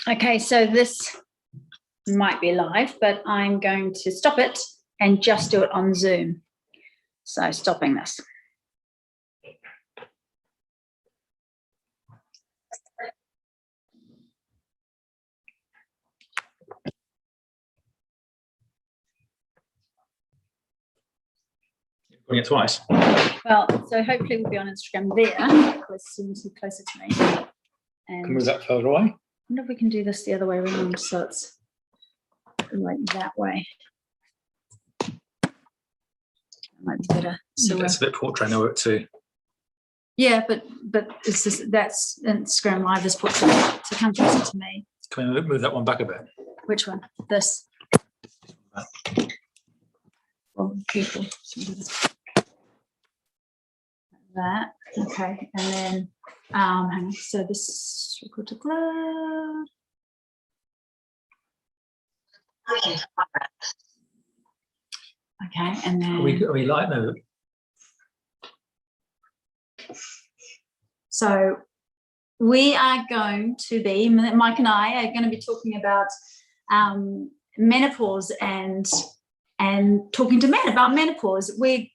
Okay, so this might be live, but I'm going to stop it and just do it on Zoom. So stopping this. Doing it twice. Well, so hopefully we'll be on Instagram there, because Zoom's closer to me. And Can we move that further away? I wonder if we can do this the other way around, so it's like that way. That might be better. So it's a bit portrait over it too. Yeah, but it's just, that's Instagram Live is portrait, so come closer to me. Can we move that one back a bit? Which one? This. Well, people. That. Okay, and then hang on. So this record to close. Okay, and then are we live now? So we are going to be, Mike and I are going to be talking about menopause and talking to men about menopause. We're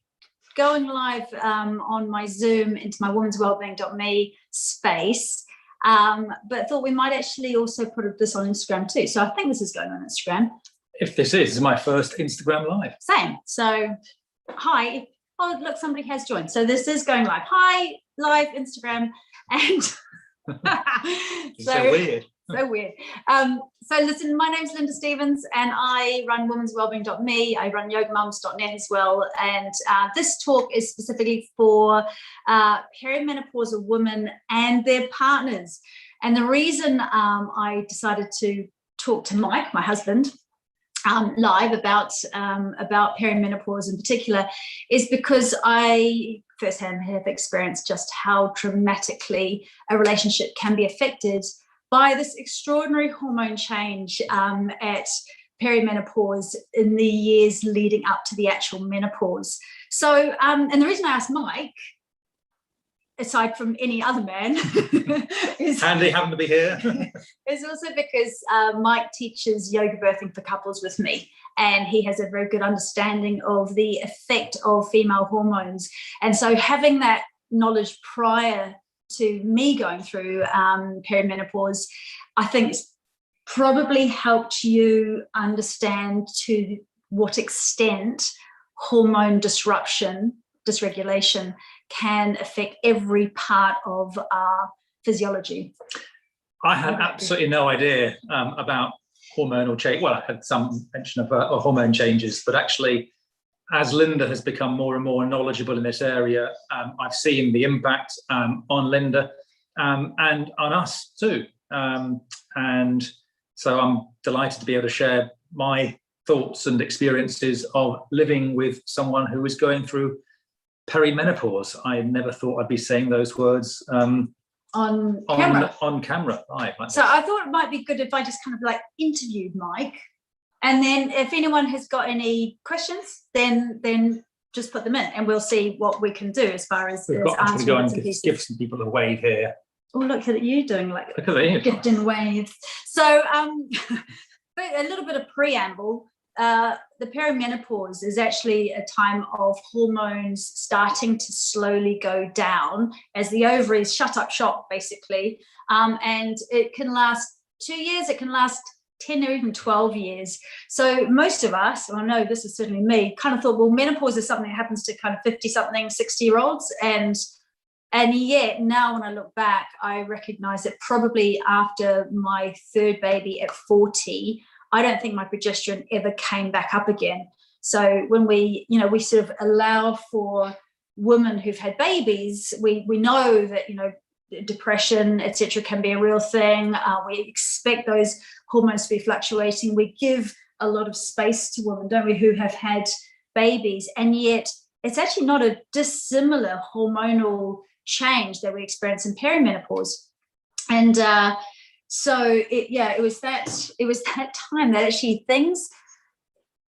going live on my Zoom into my womenswellbeing.me space, but thought we might actually also put this on Instagram too. So I think this is going on Instagram. If this is my first Instagram live. Same. So hi. Oh, look, somebody has joined. So this is going live. Hi, live Instagram. And so weird. So weird. So listen, my name's Linda Stevens and I run womenswellbeing.me. I run yogamums.net as well. And this talk is specifically for perimenopausal women and their partners. And the reason I decided to talk to Mike, my husband, live about perimenopause in particular is because I firsthand have experienced just how dramatically a relationship can be affected by this extraordinary hormone change at perimenopause in the years leading up to the actual menopause. So, and the reason I asked Mike, aside from any other man, is handy having to be here. is also because Mike teaches yoga birthing for couples with me, and he has a very good understanding of the effect of female hormones. And so having that knowledge prior to me going through perimenopause, I think it's probably helped you understand to what extent hormone dysregulation can affect every part of our physiology. I had absolutely no idea about hormonal change. Well, I had some mention of hormone changes, but actually, as Linda has become more and more knowledgeable in this area, I've seen the impact on Linda and on us too. And so I'm delighted to be able to share my thoughts and experiences of living with someone who is going through perimenopause. I never thought I'd be saying those words on camera live. Like so I thought it might be good if I just kind of like interviewed Mike, and then if anyone has got any questions, then just put them in, and we'll see what we can do as far as answering go and give some people a wave here. Oh, look at you doing like gifting waves. So but a little bit of preamble. The perimenopause is actually a time of hormones starting to slowly go down as the ovaries shut up shop, basically. And it can last 2 years, it can last 10 or even 12 years. So most of us, I know this is certainly me, kind of thought, well, menopause is something that happens to kind of 50-something, 60-year-olds. And yet now when I look back, I recognize that probably after my third baby at 40, I don't think my progesterone ever came back up again. So when we sort of allow for women who've had babies, we know that, depression, etc., can be a real thing. We expect those hormones to be fluctuating. We give a lot of space to women, don't we, who have had babies, and yet it's actually not a dissimilar hormonal change that we experience in perimenopause. And so it was that time that actually things,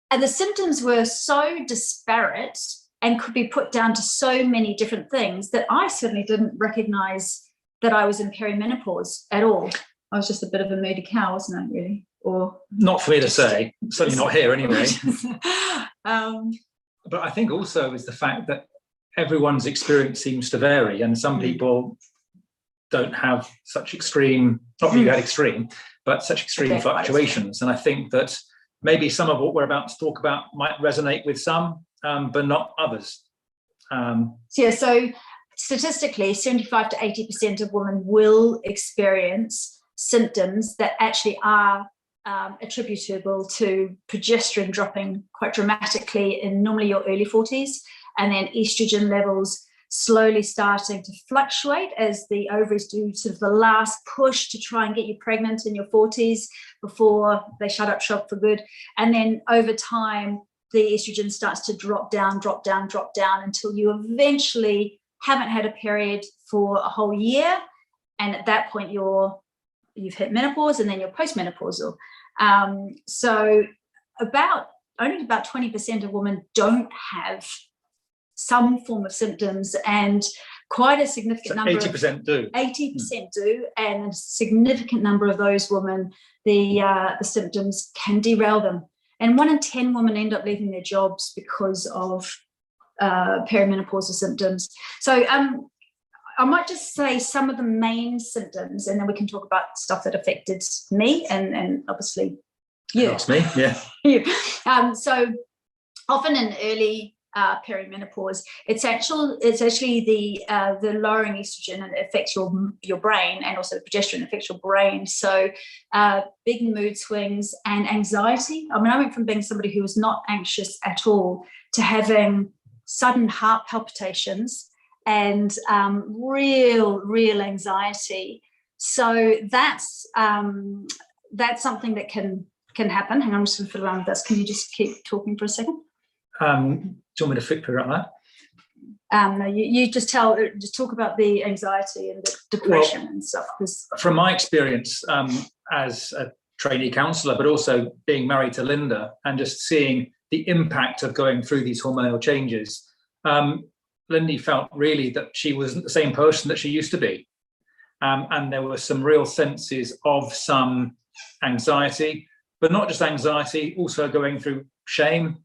and the symptoms were so disparate and could be put down to so many different things that I certainly didn't recognize that I was in perimenopause at all. I was just a bit of a moody cow, wasn't I, really? Or not for me to say, certainly not here anyway. But I think also is the fact that everyone's experience seems to vary, and some people don't have such extreme, not really that extreme, but such extreme fluctuations. And I think that maybe some of what we're about to talk about might resonate with some, but not others. So statistically, 75 to 80% of women will experience symptoms that actually are attributable to progesterone dropping quite dramatically in normally your early 40s, and then estrogen levels slowly starting to fluctuate as the ovaries do sort of the last push to try and get you pregnant in your 40s before they shut up shop for good. And then over time, the estrogen starts to drop down until you eventually haven't had a period for a whole year. And at that point, you've hit menopause, and then you're postmenopausal. So only about 20% of women don't have some form of symptoms, and quite a significant number 80% do. 80% do, and a significant number of those women, the symptoms can derail them. And 1 in 10 women end up leaving their jobs because of perimenopausal symptoms. So I might just say some of the main symptoms, and then we can talk about stuff that affected me and obviously you. That's me, yeah. You. So often in early perimenopause, it's actually the lowering estrogen, and it affects your brain, and also the progesterone affects your brain. So big mood swings and anxiety. I mean, I went from being somebody who was not anxious at all to having sudden heart palpitations and real anxiety. So that's something that can happen. Hang on, I'm just going to fiddle around with this. Can you just keep talking for a second? Do you want me to figure out that? No, you just talk about the anxiety and the depression and stuff. From my experience as a trainee counsellor, but also being married to Linda and just seeing the impact of going through these hormonal changes, Lindy felt really that she wasn't the same person that she used to be. And there were some real senses of some anxiety, but not just anxiety, also going through shame,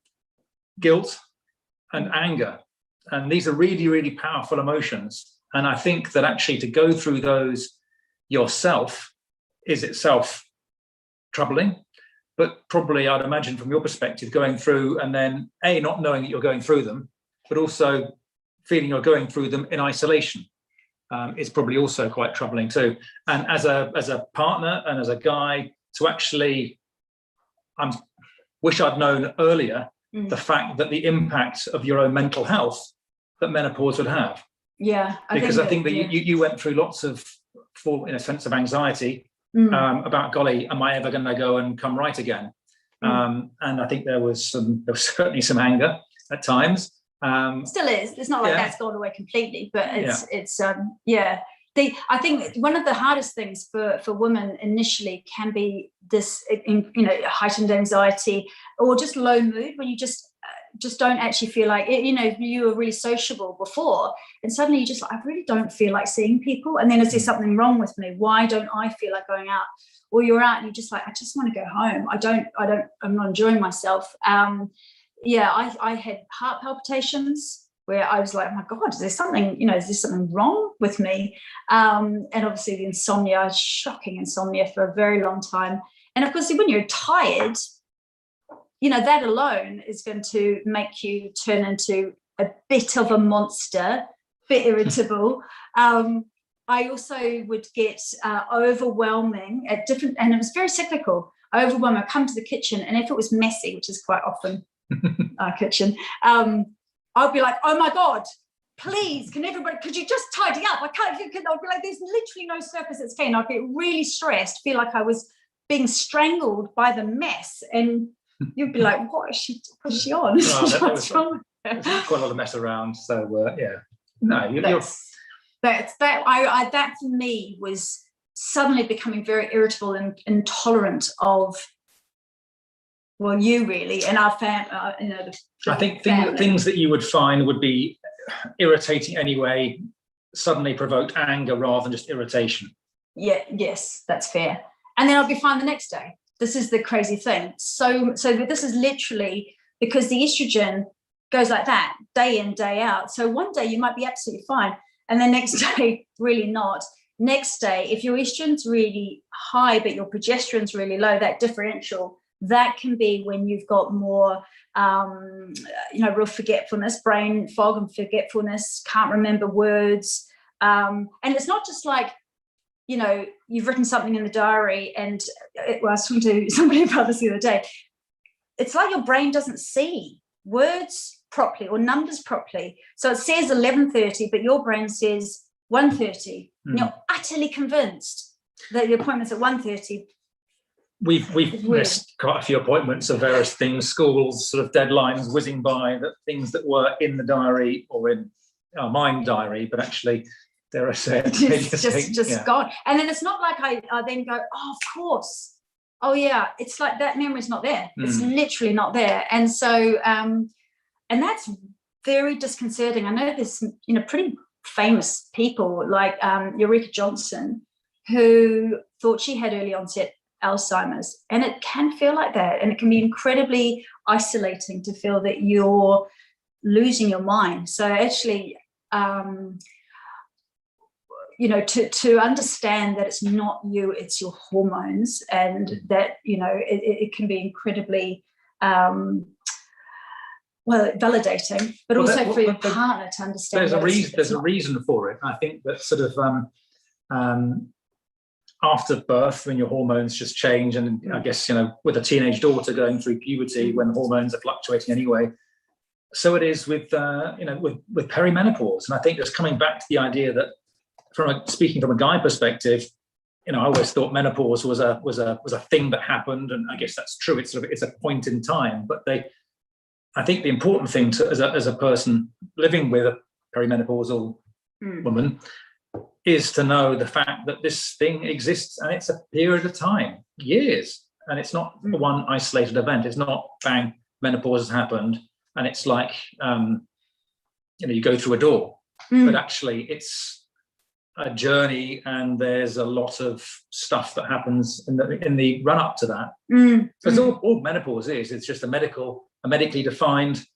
guilt, and anger. And these are really, really powerful emotions. And I think that actually to go through those yourself is itself troubling, but probably I'd imagine from your perspective, going through and then not knowing that you're going through them, but also feeling you're going through them in isolation is probably also quite troubling too. And as a partner and as a guy, to actually, I wish I'd known earlier the fact that the impact of your own mental health that menopause would have. Yeah, I think that you went through lots of, in a sense of anxiety about, golly, am I ever going to go and come right again? And I think there was certainly some anger at times. Still is. It's not like that's gone away completely, but I think one of the hardest things for women initially can be this, heightened anxiety or just low mood, when you just don't actually feel like it. You were really sociable before, and suddenly you just like, I really don't feel like seeing people. And then is there something wrong with me? Why don't I feel like going out? Or you're out and you're just like, I just want to go home. I'm not enjoying myself. I had heart palpitations where I was like, oh my God, is there something wrong with me? And obviously the insomnia, shocking insomnia for a very long time. And of course, when you're tired, that alone is going to make you turn into a bit of a monster, a bit irritable. I also would get overwhelming at different, and it was very cyclical. Overwhelming. I come to the kitchen, and if it was messy, which is quite often our kitchen, I'd be like, oh my God, please, could you just tidy up? I can't, I'd be like, there's literally no surface that's clean. I'd get really stressed, feel like I was being strangled by the mess. And you'd be like, what's she on? What's wrong? There's quite a lot of mess around. So, that for me was suddenly becoming very irritable and intolerant of, you really, and our family. I think things that you would find would be irritating anyway suddenly provoked anger rather than just irritation. Yes, that's fair. And then I'll be fine the next day. This is the crazy thing. So this is literally because the estrogen goes like that day in, day out. So one day you might be absolutely fine, and the next day really not. Next day, if your estrogen's really high but your progesterone's really low, that differential, that can be when you've got more real forgetfulness, brain fog and forgetfulness, can't remember words. And it's not just like, you've written something in the diary, and I was talking to somebody about this the other day. It's like your brain doesn't see words properly or numbers properly. So it says 11:30, but your brain says 1:30. And you're utterly convinced that the appointment's at 1:30. We've missed quite a few appointments of various things, schools, sort of deadlines whizzing by, that things that were in the diary or in our mind diary, but actually they're just gone. And then it's not like I then go, oh, of course. Oh yeah, it's like that memory's not there. It's literally not there. And so and that's very disconcerting. I know there's pretty famous people like Eureka Johnson, who thought she had early onset Alzheimer's, and it can feel like that, and it can be incredibly isolating to feel that you're losing your mind. So actually to understand that it's not you, it's your hormones, and that it can be incredibly validating, but also for your partner to understand. There's a reason for it. I think that sort of after birth, when your hormones just change, and I guess with a teenage daughter going through puberty, when hormones are fluctuating anyway, so it is with with perimenopause. And I think just coming back to the idea that, speaking from a guy perspective, I always thought menopause was a thing that happened, and I guess that's true. It's a point in time, but I think the important thing as a person living with a perimenopausal woman is to know the fact that this thing exists, and it's a period of time, years, and it's not one isolated event. It's not bang, menopause has happened, and it's like you go through a door, but actually it's a journey, and there's a lot of stuff that happens in the run up to that. Because all menopause it's just a medically defined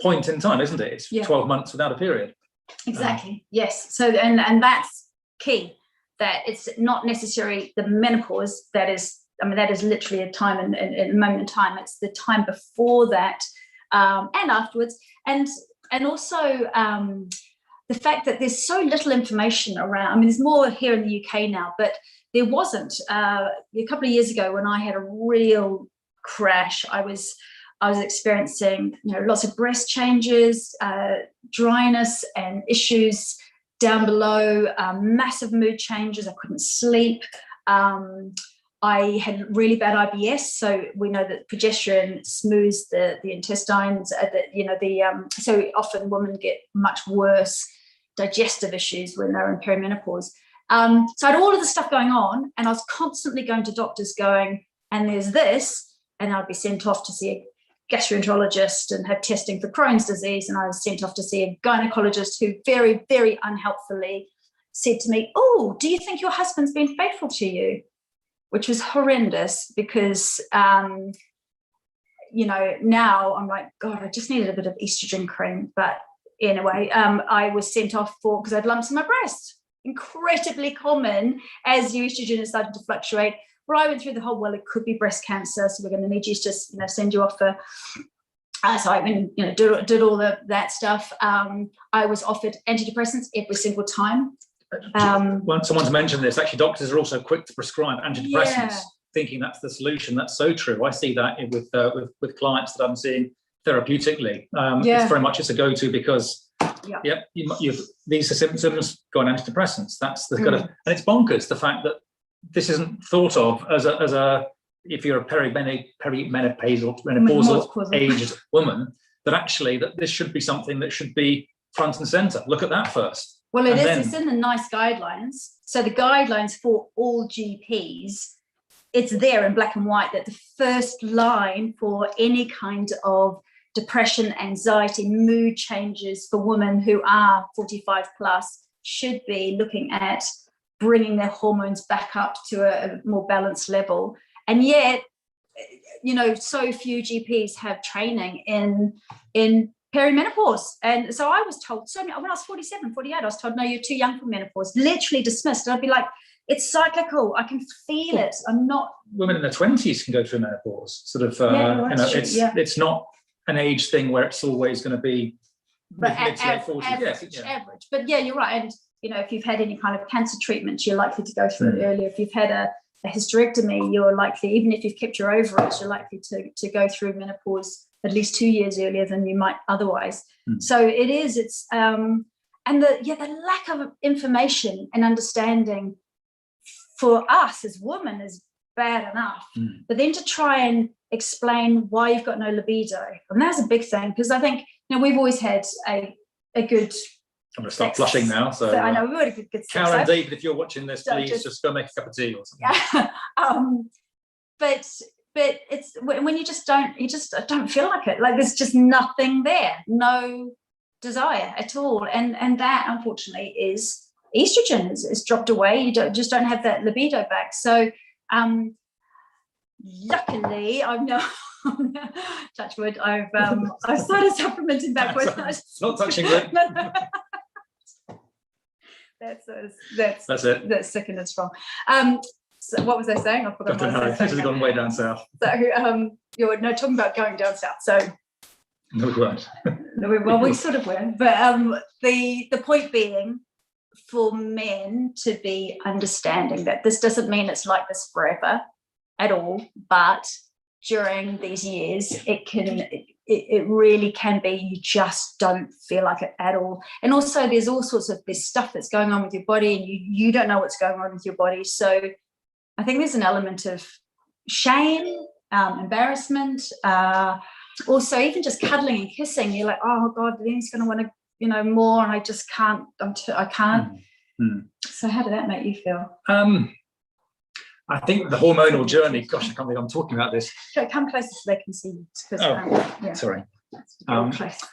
point in time, isn't it? It's 12 months without a period. Exactly. Yes. So and that's key, that it's not necessarily the menopause that is literally a time and a moment in time. It's the time before that and afterwards, and also the fact that there's so little information around. There's more here in the UK now, but there wasn't a couple of years ago when I had a real crash. I was experiencing lots of breast changes, dryness and issues down below, massive mood changes. I couldn't sleep. I had really bad IBS, so we know that progesterone smooths the intestines. So often women get much worse digestive issues when they're in perimenopause. So I had all of this stuff going on, and I was constantly going to doctors going, and there's this, and I'd be sent off to see a gastroenterologist and have testing for Crohn's disease, and I was sent off to see a gynecologist who very, very unhelpfully said to me, oh, do you think your husband's been faithful to you? Which was horrendous, because now I'm like, God, I just needed a bit of estrogen cream. But anyway, I was sent off because I had lumps in my breast, incredibly common as your estrogen is starting to fluctuate. Well, I went through the whole, it could be breast cancer, so we're going to need you to just, send you off for. So I went, did all that stuff. I was offered antidepressants every single time. Once someone's mentioned this, actually, doctors are also quick to prescribe antidepressants, thinking that's the solution. That's so true. I see that with clients that I'm seeing therapeutically. It's a go-to because these are symptoms, go on antidepressants. That's the kind of, and it's bonkers the fact that this isn't thought of as a if you're a menopausal aged woman, that actually that this should be something that should be front and center. Look at that first. Well, it's in the NICE guidelines. So the guidelines for all GPs, it's there in black and white that the first line for any kind of depression, anxiety, mood changes for women who are 45 plus should be looking at bringing their hormones back up to a more balanced level. And yet, so few GPs have training in perimenopause. And so I was told, when I was 47, 48, I was told, no, you're too young for menopause, literally dismissed. And I'd be like, it's cyclical. I can feel it. I'm not. Women in their 20s can go through menopause. Sort of, it's not an age thing where it's always going to be mid to late 40s. Average. But yeah, you're right. And, if you've had any kind of cancer treatment, you're likely to go through it earlier. If you've had a hysterectomy, you're likely, even if you've kept your ovaries, you're likely to go through menopause at least 2 years earlier than you might otherwise. So it's and the lack of information and understanding for us as women is bad enough. But then to try and explain why you've got no libido, and that's a big thing, because I think we've always had a good. I'm going to start flushing now. So I know we've got a good sex. Karen, David, if you're watching this, please just go make a cup of tea or something. But it's when you just don't feel like it. Like there's just nothing there, no desire at all, and that unfortunately is estrogen is dropped away. You don't have that libido back. So luckily, I've now touch wood. I've started supplementing back. Not touching wood. That's it. That's sick and strong. So what was I saying? I forgot. This has gone way down south. So you're talking about going down south. So no, we weren't. Well, we sort of were, but the point being, for men to be understanding that this doesn't mean it's like this forever at all, but during these years it really can be you just don't feel like it at all. And also there's all sorts of this stuff that's going on with your body, and you don't know what's going on with your body. So I think there's an element of shame, embarrassment, also even just cuddling and kissing. You're like, oh God, then he's going to want to more, and I just can't. I can't. So how did that make you feel? I think the hormonal journey. Gosh, I can't believe I'm talking about this. Come closer so they can see you. Sorry. Close.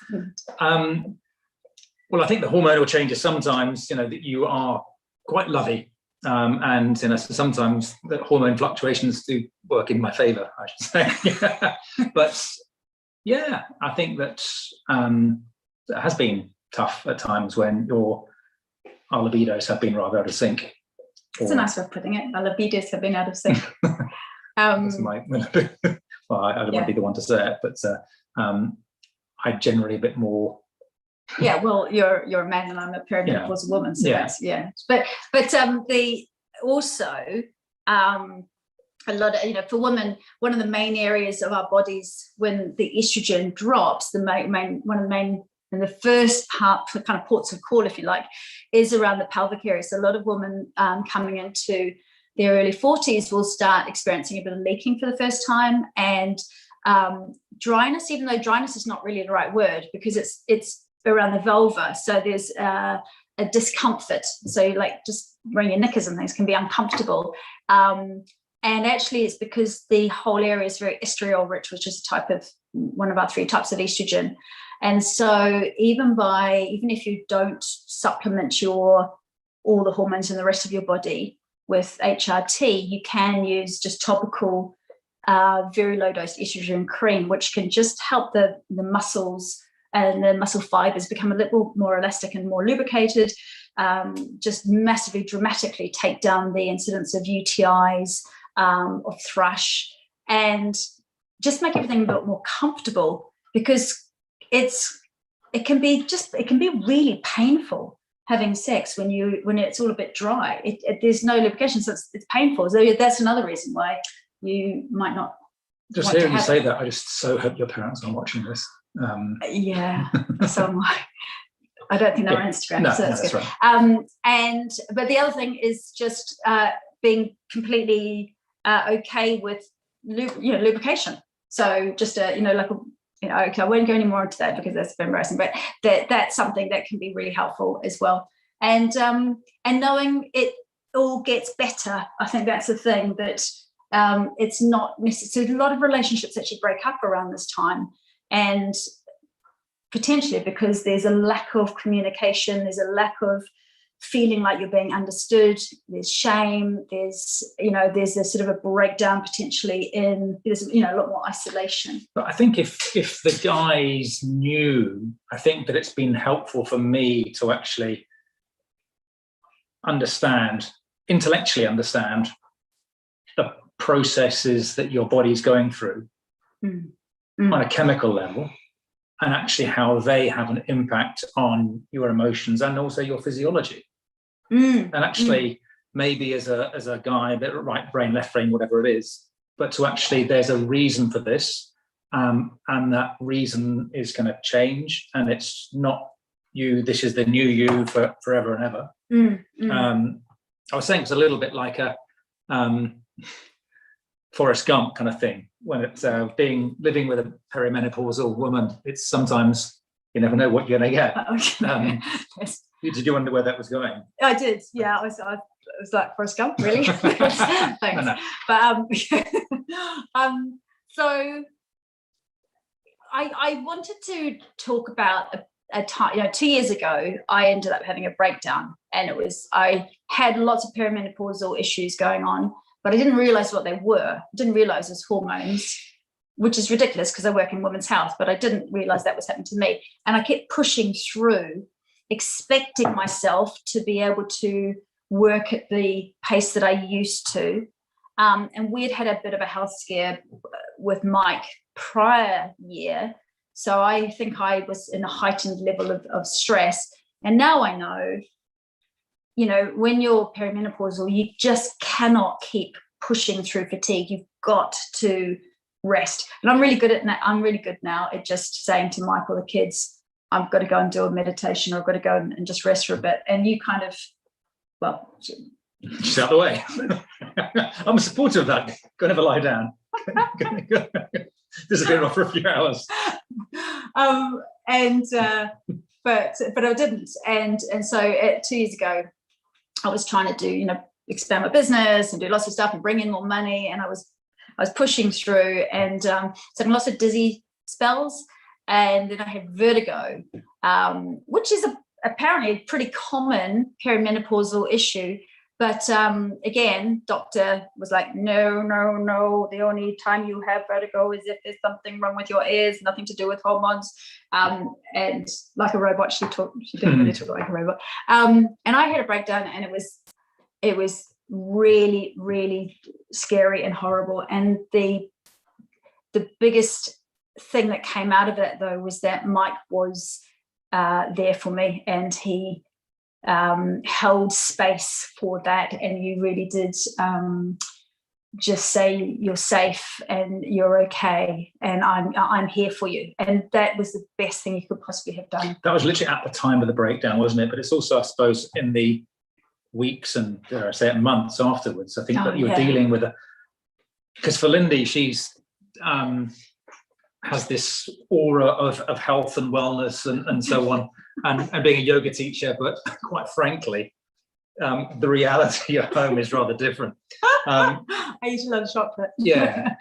Well, I think the hormonal changes sometimes, that you are quite lovey, and so sometimes the hormone fluctuations do work in my favour, I should say. But yeah, I think that it has been tough at times when our libidos have been rather out of sync. It's a nice way of putting it. Our libidos have been out of sync. That's well, I don't want to be the one to say it, but I'm generally a bit more. Yeah, well, you're a man and I'm a perimenopausal woman, so that's But also a lot of for women, one of the main areas of our bodies when the estrogen drops, one of the main and the first part, the kind of ports of call, if you like, is around the pelvic area. So a lot of women coming into their early 40s will start experiencing a bit of leaking for the first time, and dryness, even though dryness is not really the right word because it's around the vulva. So there's a discomfort. So like just wearing your knickers and things can be uncomfortable. And actually it's because the whole area is very estriol rich, which is one of our 3 types of estrogen. And so even if you don't supplement all the hormones in the rest of your body with HRT, you can use just topical, very low dose estrogen cream, which can just help the muscles and the muscle fibers become a little more elastic and more lubricated, just massively, dramatically take down the incidence of UTIs, of thrush, and just make everything a bit more comfortable, because it can be really painful having sex when it's all a bit dry. There's no lubrication, so it's painful. So that's another reason why you might not. Just hearing you say that, I just so hope your parents are watching this. Yeah, so I don't think they're on Instagram, no, so that's good. Right. But the other thing is just being completely okay with lubrication. So just okay, I won't go any more into that because that's embarrassing, but that's something that can be really helpful as well. And knowing it all gets better, I think that's the thing, that it's not necessary. A lot of relationships actually break up around this time, and potentially because there's a lack of communication, there's a lack of feeling like you're being understood. There's shame. There's a sort of a breakdown potentially there's a lot more isolation. But I think if the guys knew, I think that it's been helpful for me to actually intellectually understand the processes that your body's going through on a chemical level, and actually how they have an impact on your emotions and also your physiology. And actually, maybe as a guy, a bit right brain, left brain, whatever it is, but to actually, there's a reason for this, and that reason is going to change, and it's not you. This is the new you for forever and ever. I was saying it's a little bit like a Forrest Gump kind of thing. When it's living with a perimenopausal woman, it's sometimes you never know what you're going to get. Yes. Did you wonder where that was going? I did, yeah. I was like, Forrest Gump, really? Thanks. No. But so I wanted to talk about a time. 2 years ago, I ended up having a breakdown, and I had lots of perimenopausal issues going on, but I didn't realize what they were. I didn't realize it was hormones, which is ridiculous because I work in women's health, but I didn't realize that was happening to me. And I kept pushing through, expecting myself to be able to work at the pace that I used to. And we'd had a bit of a health scare with Mike prior year. So I think I was in a heightened level of stress. And now I know, when you're perimenopausal, you just cannot keep pushing through fatigue. You've got to rest. And I'm really good at that. I'm really good now at just saying to Mike or the kids, I've got to go and do a meditation, or I've got to go and just rest for a bit. And you kind of, just out the way. I'm a supporter of that. Go and have a lie down. Disappear off for a few hours. But I didn't. And so 2 years ago, I was trying to do, expand my business and do lots of stuff and bring in more money. And I was pushing through, and having lots of dizzy spells. And then I had vertigo, which is apparently a pretty common perimenopausal issue. But again, doctor was like, no. The only time you have vertigo is if there's something wrong with your ears, nothing to do with hormones. And like a robot, she didn't really talk like a robot. And I had a breakdown, and it was really, really scary and horrible. And the biggest thing that came out of it, though, was that Mike was there for me, and he held space for that. And you really did just say, you're safe and you're okay, and I'm here for you. And that was the best thing you could possibly have done. That was literally at the time of the breakdown, wasn't it? But it's also, I suppose, in the weeks and dare I say it, months afterwards. I think that you were dealing with because for Lindy, she's has this aura of health and wellness and so on, and being a yoga teacher, but quite frankly, the reality at home is rather different. I eat a lot of chocolate. Yeah.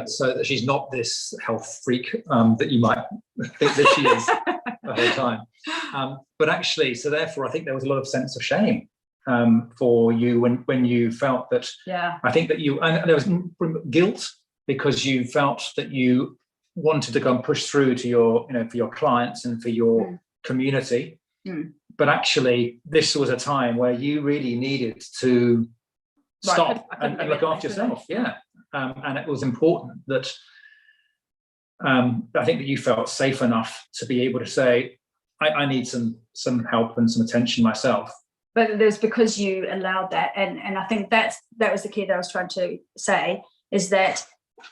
So that she's not this health freak that you might think that she is the whole time. But actually, so therefore, I think there was a lot of sense of shame for you when you felt that. Yeah. I think that and there was guilt because you felt that you wanted to go and push through to your, for your clients and for your community. But actually, this was a time where you really needed to stop and look after yourself. Yeah. And it was important that I think that you felt safe enough to be able to say, I need some help and some attention myself. But it was because you allowed that. And I think that was the key that I was trying to say, is that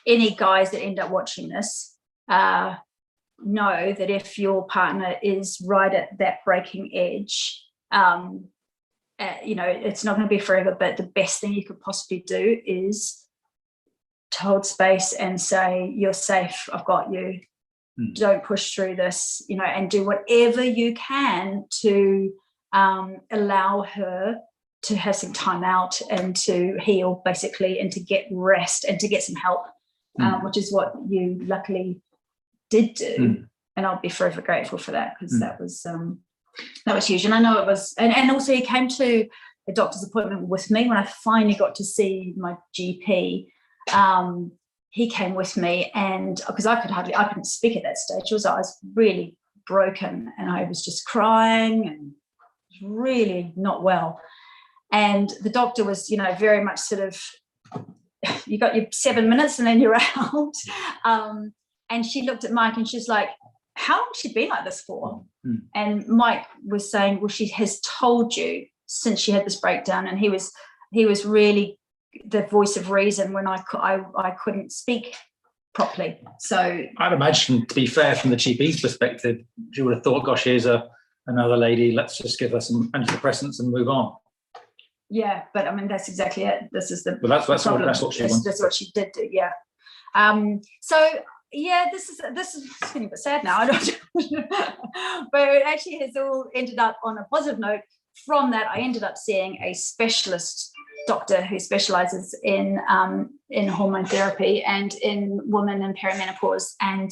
any guys that end up watching this know that if your partner is right at that breaking edge, it's not going to be forever, but the best thing you could possibly do is to hold space and say, you're safe, I've got you. Don't push through this, and do whatever you can to allow her to have some time out and to heal, basically, and to get rest and to get some help, which is what you luckily did do. And I'll be forever grateful for that, because that was That was huge. And I know it was, and also he came to a doctor's appointment with me when I finally got to see my GP. He came with me, and because I couldn't speak at that stage. I was really broken, and I was just crying and really not well. And the doctor was, very much sort of, you got your 7 minutes and then you're out. And she looked at Mike and she's like, how long has she been like this for? Mm. And Mike was saying, well, she has told you since she had this breakdown. And he was really the voice of reason when I couldn't speak properly. So I'd imagine, to be fair, from the GP's perspective, you would have thought, gosh, here's another lady, let's just give her some antidepressants and move on. Yeah, but I mean, that's exactly it. This is the that's what she wanted. That's what she did do, yeah. So yeah, this is getting a bit sad now. I don't but it actually has all ended up on a positive note. From that, I ended up seeing a specialist doctor who specializes in hormone therapy and in women in perimenopause. And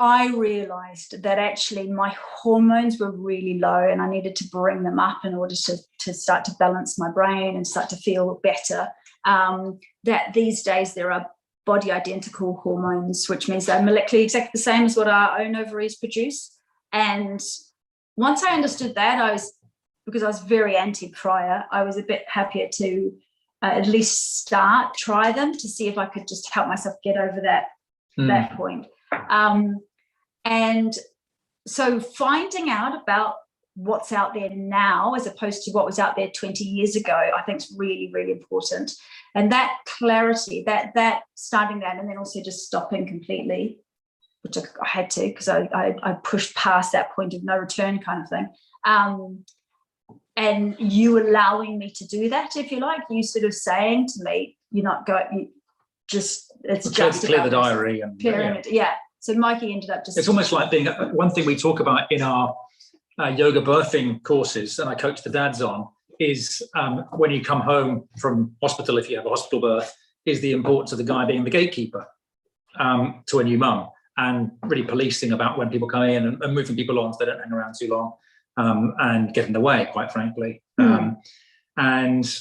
I realized that actually my hormones were really low and I needed to bring them up in order to start to balance my brain and start to feel better. That these days there are body identical hormones, which means they're molecularly exactly the same as what our own ovaries produce. And once I understood that, because I was very anti prior, I was a bit happier to at least try them to see if I could just help myself get over that point. And so finding out about what's out there now as opposed to what was out there 20 years ago, I think is really, really important. And that clarity, that starting that, and then also just stopping completely, which I had to, because I pushed past that point of no return kind of thing. And you allowing me to do that, if you like, you sort of saying to me, you're not going, it's just clear the diary and clearing it. Yeah. So Mikey ended up just. It's almost like being one thing we talk about in our yoga birthing courses, and I coach the dads on, is when you come home from hospital, if you have a hospital birth, is the importance of the guy being the gatekeeper to a new mum, and really policing about when people come in and moving people on so they don't hang around too long and get in the way, quite frankly. And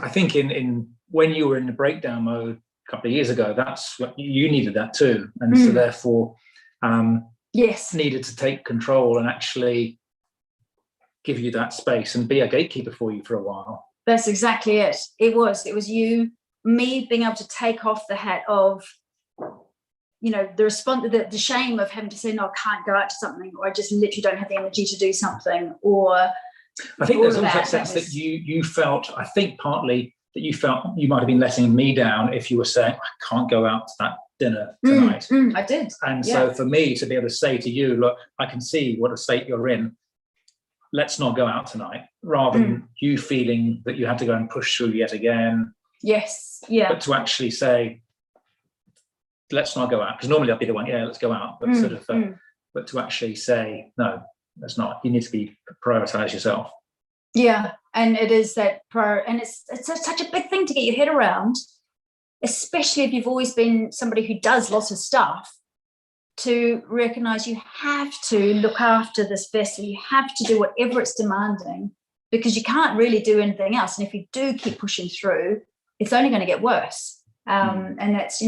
I think in when you were in the breakdown mode a couple of years ago, that's what you needed, that too, and so therefore needed to take control and actually give you that space and be a gatekeeper for you for a while. That's exactly it. It was me being able to take off the hat of, the shame of having to say, no, I can't go out to something, or I just literally don't have the energy to do something, or I think there's also a sense that you felt, I think partly that you felt you might have been letting me down if you were saying, I can't go out to that dinner tonight. I did. And so for me to be able to say to you, look, I can see what a state you're in, let's not go out tonight, rather than you feeling that you had to go and push through yet again. Yes, yeah. But to actually say, let's not go out, because normally I'd be the one, let's go out, but but to actually say, no, that's not. You need to prioritize yourself. Yeah, and it is that and it's such a big thing to get your head around, especially if you've always been somebody who does lots of stuff, to recognize you have to look after this vessel, you have to do whatever it's demanding, because you can't really do anything else. And if you do keep pushing through, it's only going to get worse. And that's,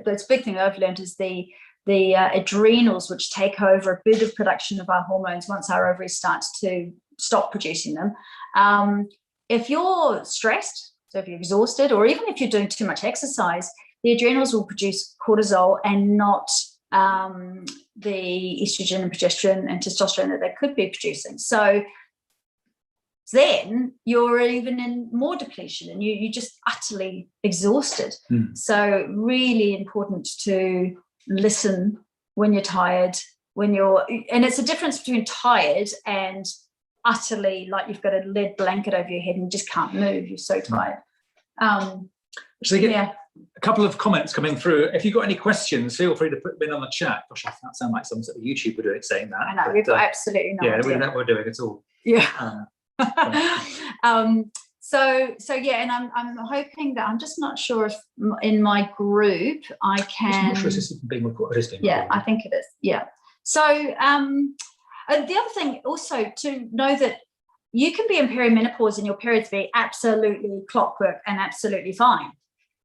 that's a big thing I've learned is the adrenals, which take over a bit of production of our hormones once our ovaries starts to stop producing them. If you're stressed, so if you're exhausted, or even if you're doing too much exercise, the adrenals will produce cortisol and not the estrogen and progesterone and testosterone that they could be producing. So then you're even in more depletion and you're just utterly exhausted. So really important to listen when you're tired, and it's a difference between tired and utterly like you've got a lead blanket over your head and you just can't move, you're so tired. So you get a couple of comments coming through. If you've got any questions, feel free to put them in on the chat. Gosh, I sound like someone's at the YouTube doing saying that. I know, we've got absolutely no idea. We don't know what we're doing at all. Yeah. So yeah, and I'm hoping that, I'm just not sure if in my group I can. I'm not sure if this is being recorded. Yeah, I think it is. Yeah. So And the other thing also to know that you can be in perimenopause and your periods be absolutely clockwork and absolutely fine.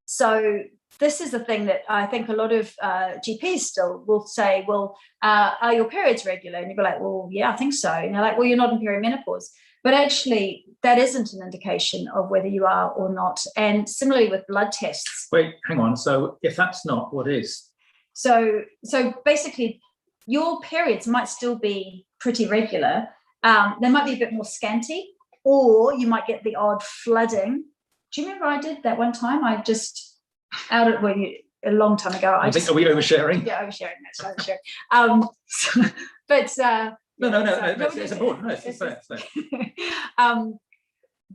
So this is the thing that I think a lot of GPs still will say, well, are your periods regular? And you'll be like, well, yeah, I think so. And they're like, well, you're not in perimenopause. But actually, that isn't an indication of whether you are or not. And similarly with blood tests. Wait, hang on. So if that's not, what is? So basically, your periods might still be pretty regular. They might be a bit more scanty, or you might get the odd flooding. Do you remember I did that one time? I just a long time ago. I think, are we oversharing? Yeah, oversharing. That's oversharing. But no, it's important. No, it's fair.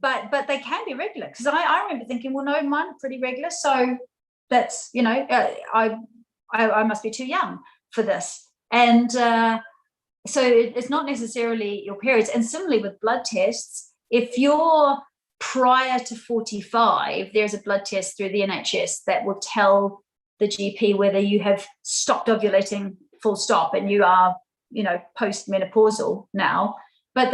But they can be regular, because I remember thinking, well, no, mine are pretty regular, so that's, I must be too young for this. And so it's not necessarily your periods. And similarly with blood tests, if you're prior to 45, there's a blood test through the NHS that will tell the GP whether you have stopped ovulating full stop and you are, post-menopausal now. But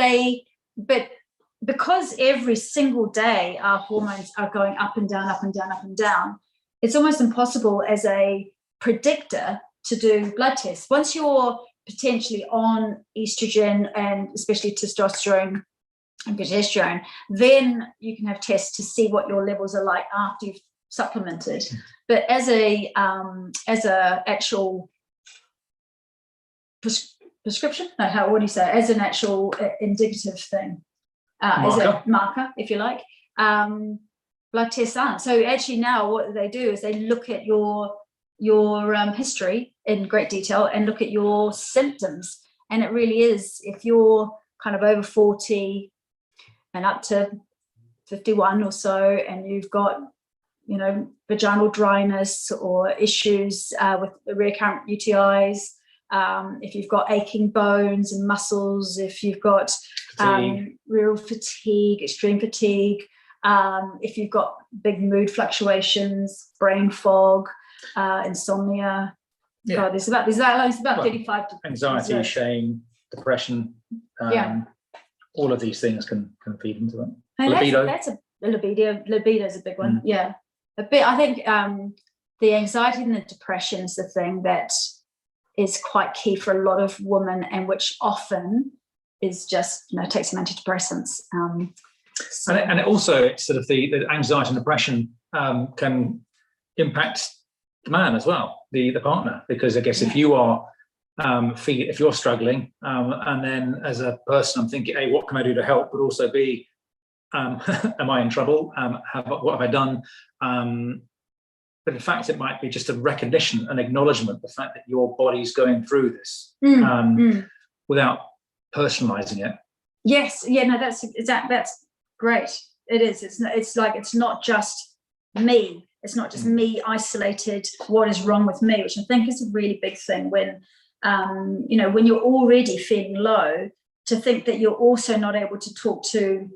because every single day our hormones are going up and down, up and down, up and down, it's almost impossible as a predictor to do blood tests. Once you're potentially on estrogen and especially testosterone and progesterone, then you can have tests to see what your levels are like after you've supplemented. But as a actual prescription, what do you say? As an actual indicative thing, as a marker, if you like, blood tests aren't. So actually now what they do is they look at your history in great detail and look at your symptoms. And it really is, if you're kind of over 40 and up to 51 or so, and you've got, vaginal dryness or issues with recurrent UTIs, if you've got aching bones and muscles, if you've got real fatigue, extreme fatigue, if you've got big mood fluctuations, brain fog, insomnia. Yeah. God, there's about 35 to anxiety, shame, depression. All of these things can feed into it. Libido. That's a libido. Libido is a big one. Yeah, a bit. I think the anxiety and the depression is the thing that is quite key for a lot of women, and which often is just take some antidepressants. And it also, it's sort of the anxiety and depression can impact the man as well, the partner, because I guess if you are if you're struggling, and then as a person I'm thinking, A, what can I do to help, but also B, am I in trouble? What have I done? But in fact, it might be just a recognition, an acknowledgement, the fact that your body's going through this without personalizing it. Yes, yeah, no, that's great. It is. It's not just me. It's not just me isolated. What is wrong with me? Which I think is a really big thing when, when you're already feeling low, to think that you're also not able to talk to,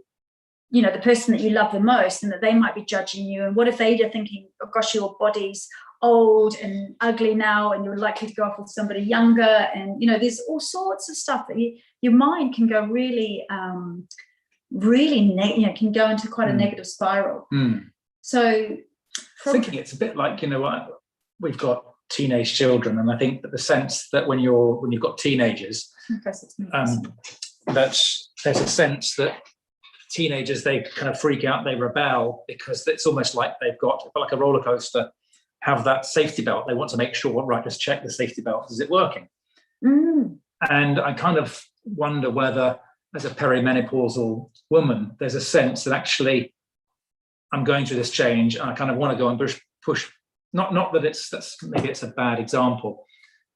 the person that you love the most, and that they might be judging you. And what if they're thinking, oh gosh, your body's old and ugly now, and you're likely to go off with somebody younger. And, there's all sorts of stuff that your mind can go really, can go into quite a negative spiral. So thinking it's a bit like, we've got teenage children, and I think that the sense that when you've got teenagers, there's a sense that teenagers, they kind of freak out, they rebel, because it's almost like they've got, like a roller coaster, have that safety belt. They want to make sure, right, let's check the safety belt, is it working? And I kind of wonder whether, as a perimenopausal woman, there's a sense that actually I'm going through this change, and I kind of want to go and push. Not that maybe it's a bad example.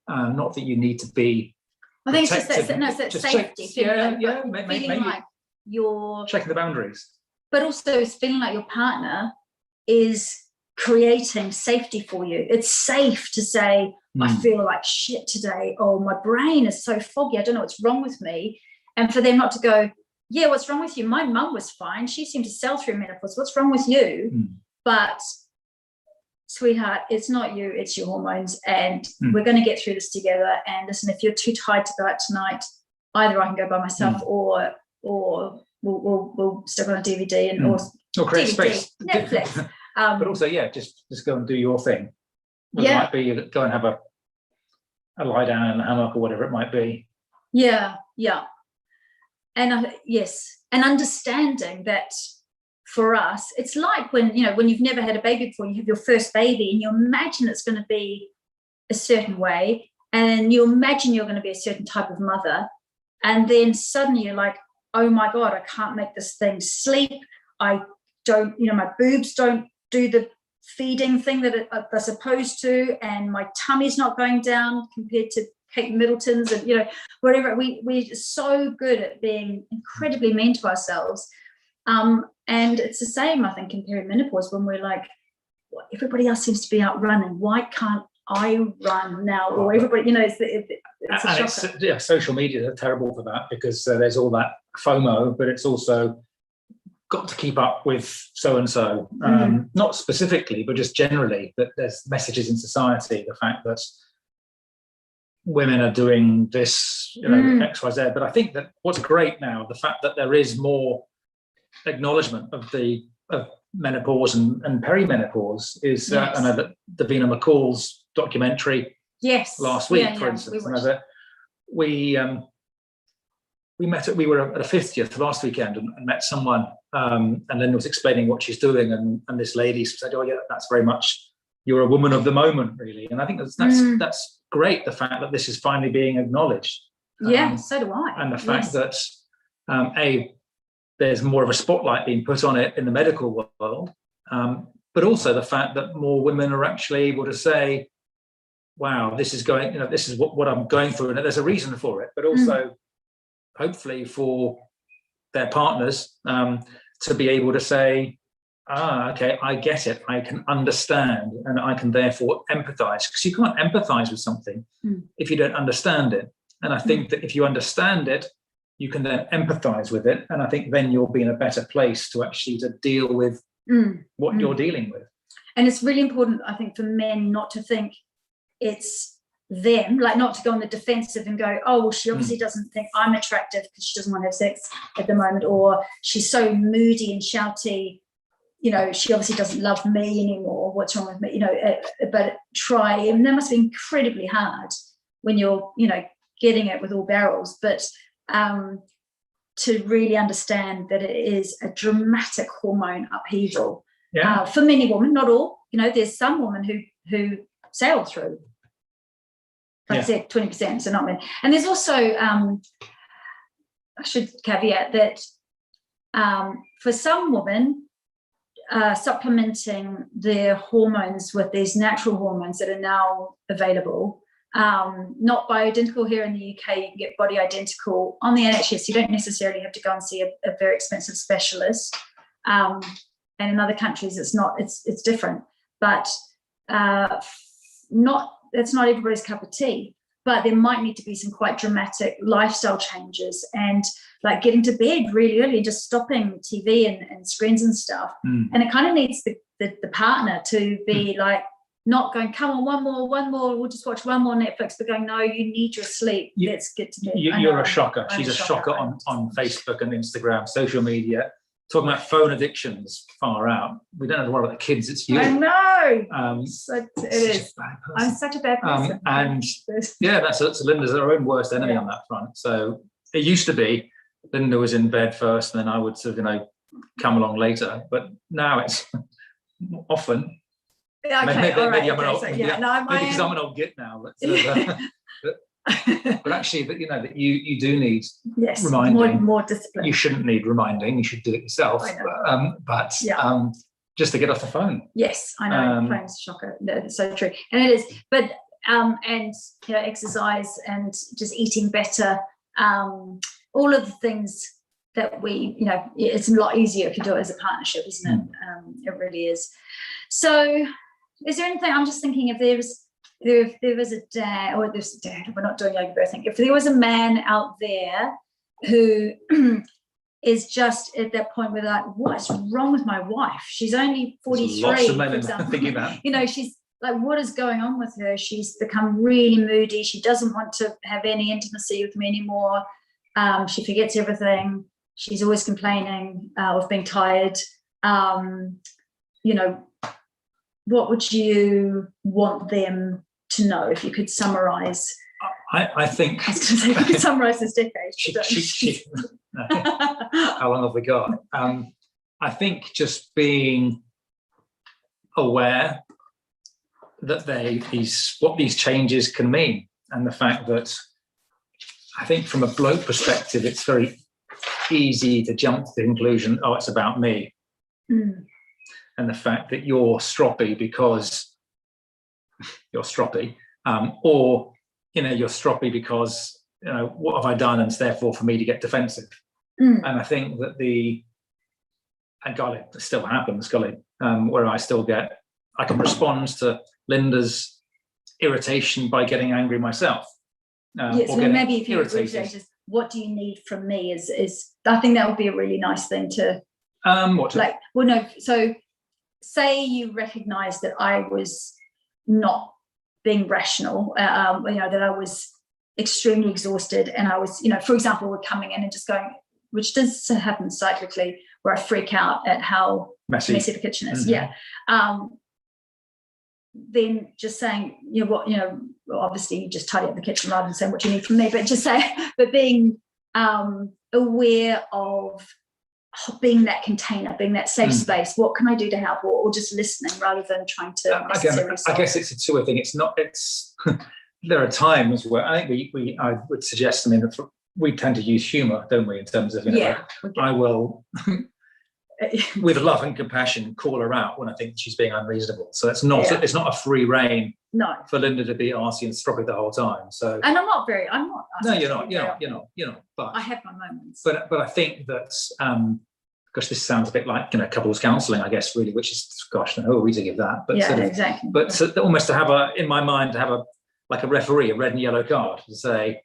Not that you need to be. I think it's just that safety. Feeling like you're checking the boundaries, but also it's feeling like your partner is creating safety for you. It's safe to say, I feel like shit today. Oh, my brain is so foggy. I don't know what's wrong with me. And for them not to go, yeah, what's wrong with you? My mum was fine. She seemed to sail through menopause. What's wrong with you? But sweetheart, it's not you, it's your hormones. And we're going to get through this together. And listen, if you're too tired to go out tonight, either I can go by myself or we'll stick on a DVD and or create DVD, space, Netflix. But also, just go and do your thing. It might be go and have a lie down in a hammock or whatever it might be. Yeah. And and understanding that for us, it's like when you've never had a baby before, you have your first baby and you imagine it's going to be a certain way, and you imagine you're going to be a certain type of mother, and then suddenly you're like, oh my God, I can't make this thing sleep. I don't, my boobs don't do the feeding thing that they're supposed to, and my tummy's not going down compared to Kate Middleton's, and whatever. We're so good at being incredibly mean to ourselves, and it's the same, I think, in perimenopause, when we're like, well, everybody else seems to be out running, why can't I run now? Or everybody, it's a shocker. Social media are terrible for that, because there's all that FOMO, but it's also got to keep up with so-and-so, not specifically, but just generally, that there's messages in society, the fact that women are doing this, X, Y, Z. But I think that what's great now, the fact that there is more acknowledgement of menopause and perimenopause is, I know that Davina McCall's documentary last week, for instance, we were at a 50th last weekend and met someone, and then was explaining what she's doing, and this lady said, oh yeah, that's very much, you're a woman of the moment, really. And I think that's great, the fact that this is finally being acknowledged. So do I. And the fact that there's more of a spotlight being put on it in the medical world, but also the fact that more women are actually able to say, wow, this is this is what I'm going through, and there's a reason for it, but also hopefully for their partners to be able to say, okay, I get it, I can understand, and I can therefore empathize, because you can't empathize with something if you don't understand it. And I think that if you understand it, you can then empathize with it, and I think then you'll be in a better place to actually deal with what you're dealing with. And it's really important, I think, for men not to think it's them, like not to go on the defensive and go, oh, well, she obviously doesn't think I'm attractive because she doesn't want to have sex at the moment, or she's so moody and shouty, she obviously doesn't love me anymore, what's wrong with me, but try, and that must be incredibly hard when you're, getting it with all barrels, but to really understand that it is a dramatic hormone upheaval for many women, not all, there's some women who sail through, like I said, 20%, so not many. And there's also, I should caveat that for some women, supplementing their hormones with these natural hormones that are now available, not bioidentical here in the UK, you can get body identical on the NHS. You don't necessarily have to go and see a very expensive specialist. And in other countries, it's different. But that's not everybody's cup of tea. But there might need to be some quite dramatic lifestyle changes, and like getting to bed really early and just stopping TV and screens and stuff. And it kind of needs the partner to be like, not going, come on, one more, we'll just watch one more Netflix, but going, no, you need your sleep. Let's get to bed. You're a shocker. She's a shocker on Facebook and Instagram, social media, talking about phone addictions, far out. We don't have to worry about the kids, it's you. I know. It is. I'm such a bad person. And that's Linda's her own worst enemy on that front. So it used to be Linda was in bed first, and then I would sort of, come along later. But now it's often. Okay, maybe because I'm an old git now. But actually, that you do need reminding. More discipline. You shouldn't need reminding. You should do it yourself. But just to get off the phone. Yes, I know. Phone's a shocker. That's so true, and it is. But and exercise and just eating better. All of the things that we, it's a lot easier if you do it as a partnership, isn't it? It really is. So, is there anything? I'm just thinking if there was a dad, or there's a dad, we're not doing yoga birthing. If there was a man out there who is just at that point where like, what's wrong with my wife? She's only 43. Lots of men thinking that. She's like, what is going on with her? She's become really moody. She doesn't want to have any intimacy with me anymore. She forgets everything. She's always complaining of being tired. You know, what would you want them to know if you could summarize? I think I was going to say, if you could summarize this decade. How long have we got? I think just being aware that what these changes can mean, and the fact that I think from a bloke perspective, it's very easy to jump to the conclusion, oh, it's about me. And the fact that you're stroppy because you're stroppy, or you're stroppy because what have I done, and it's therefore for me to get defensive. And I think that and golly, it still happens, golly, where I can respond to Linda's irritation by getting angry myself. Yes, well, maybe if you irritated, what do you need from me? Is I think that would be a really nice thing to. So say you recognise that I was not being rational, that I was extremely exhausted, and I was, for example, we're coming in and just going, which does happen cyclically, where I freak out at how messy the kitchen is. Then just saying, obviously you just tidy up the kitchen rather than saying what you need from me, but being aware of being that container, being that safe space. What can I do to help, or just listening rather than trying to necessarily solve. I guess it's a two-way thing. There are times where I think I would suggest, that we tend to use humour, don't we, in terms of, I will, with love and compassion, call her out when I think she's being unreasonable. So it's not a free rein for Linda to be arsy and stroppy the whole time. So, and I'm not. No, you're not. But I have my moments. But I think that, gosh, this sounds a bit like couples counselling, I guess, really, which is, gosh, who are we to give that? But exactly. But almost to have in my mind, to have like a referee, a red and yellow card to say,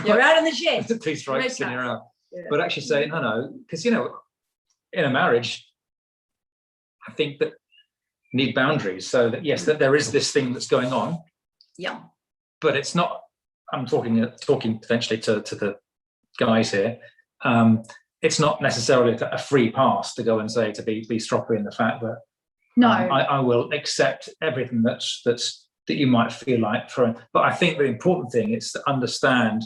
you're out in the shed. 2 strikes and you're out. Yeah. But actually say, no, because, in a marriage, I think that need boundaries, so that, yes, that there is this thing that's going on. Yeah. But it's not, I'm talking potentially to the guys here, it's not necessarily a free pass to go and say, to be stroppy in the fact that, no, I will accept everything that you might feel like but I think the important thing is to understand,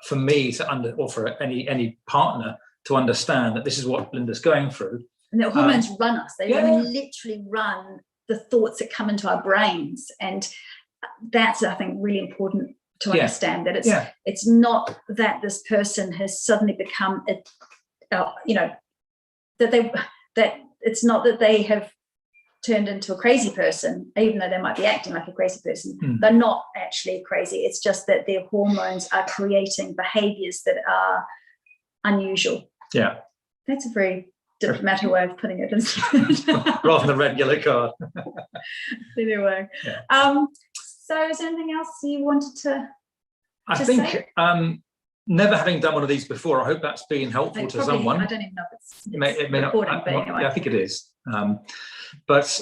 for me or for any partner to understand that this is what Linda's going through. And the hormones run us. They literally run the thoughts that come into our brains. And that's, I think, really important to understand, that it's not that this person has suddenly become, that it's not that they have turned into a crazy person, even though they might be acting like a crazy person. They're not actually crazy. It's just that their hormones are creating behaviors that are unusual. Yeah. That's a very diplomatic way of putting it, isn't it? Rather than the red yellow card. Anyway. Yeah. So is there anything else you wanted to think say? Never having done one of these before, I hope that's been helpful to someone. I don't even know if it's it may not, but anyway. I think it is. But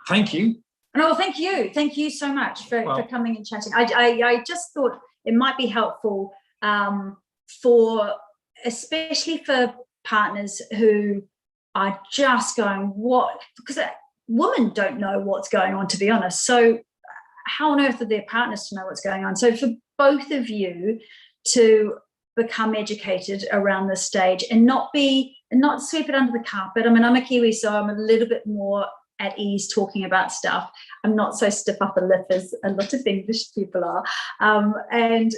thank you. No, thank you. Thank you so much for coming and chatting. I just thought it might be helpful especially for partners who are just going, because women don't know what's going on, to be honest. So how on earth are their partners to know what's going on? So for both of you to become educated around this stage and not sweep it under the carpet. I'm a Kiwi, so I'm a little bit more at ease talking about stuff. I'm not so stiff upper lip as a lot of English people are. And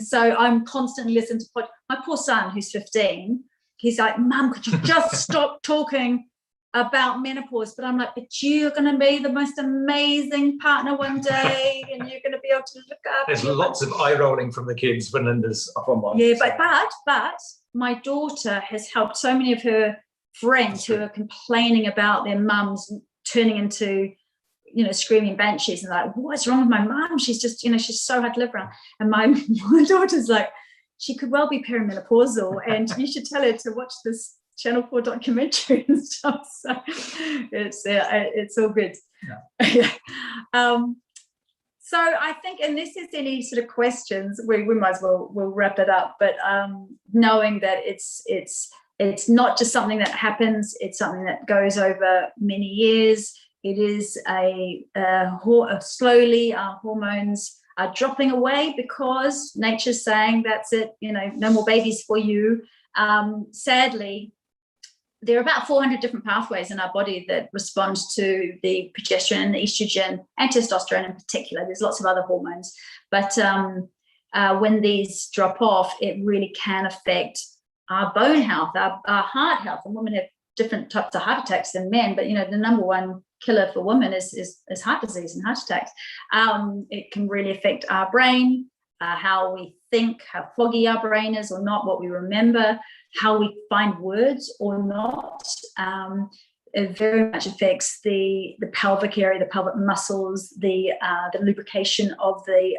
so I'm constantly listening to my poor son, who's 15. He's like, Mum, could you just stop talking about menopause? But I'm like, but you're going to be the most amazing partner one day, and you're going to be able to look up. There's lots of eye rolling from the kids when Linda's up on one. Yeah, but my daughter has helped so many of her friends who are complaining about their mums turning into, screaming banshees, and like, what's wrong with my mum? She's just, she's so hard to live around. And my daughter's like, she could well be perimenopausal, and you should tell her to watch this Channel 4 documentary and stuff. So it's all good. Yeah. So I think, unless there's any sort of questions, we might as well, we'll wrap it up. But knowing that it's not just something that happens, it's something that goes over many years. It is slowly our hormones are dropping away because nature's saying that's it, no more babies for you. Sadly, there are about 400 different pathways in our body that respond to the progesterone, the estrogen, and testosterone in particular. There's lots of other hormones. But when these drop off, it really can affect our bone health, our heart health. And women have different types of heart attacks than men. But, the number one killer for women is heart disease and heart attacks. It can really affect our brain, how we think, how foggy our brain is or not, what we remember, how we find words or not. It very much affects the pelvic area, the pelvic muscles, the lubrication of the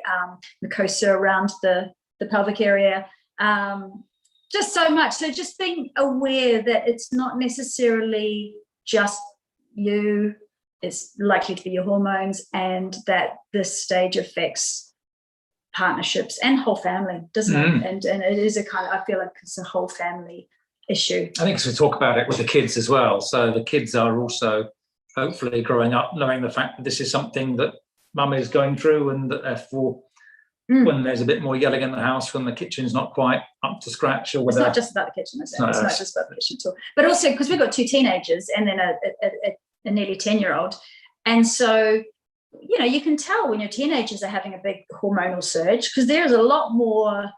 mucosa around the pelvic area. Just so much. So just being aware that it's not necessarily just you, it's likely to be your hormones, and that this stage affects partnerships and whole family, doesn't it? And it is I feel like it's a whole family issue. I think we talk about it with the kids as well. So the kids are also hopefully growing up knowing the fact that this is something that mum is going through, and that therefore when there's a bit more yelling in the house, when the kitchen's not quite up to scratch, or whether it's not just about the kitchen, is it? It's not just about the kitchen at all. But also because we've got 2 teenagers and then a nearly 10-year-old, and so you can tell when your teenagers are having a big hormonal surge, because there's a lot more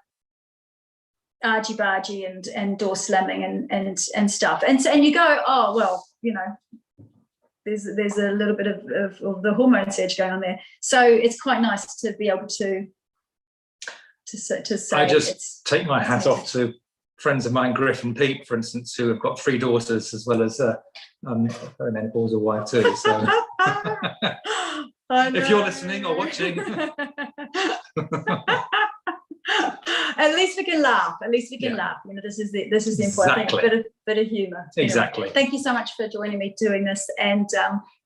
argy-bargy and door slamming and stuff. And you go, oh, well, there's a little bit of the hormone surge going on there. So it's quite nice to be able to say. I just take my hat off to friends of mine, Griff and Pete, for instance, who have got 3 daughters as well as a menopausal wife too. So if you're listening or watching, at least we can laugh. Laugh. This is the important thing. A bit of humour. Exactly. Anyway, thank you so much for joining me doing this. And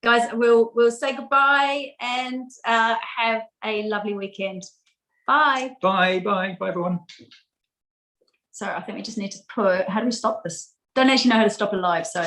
guys, we'll say goodbye and have a lovely weekend. Bye. Bye, everyone. So I think we just need to how do we stop this? Don't actually know how to stop a live, so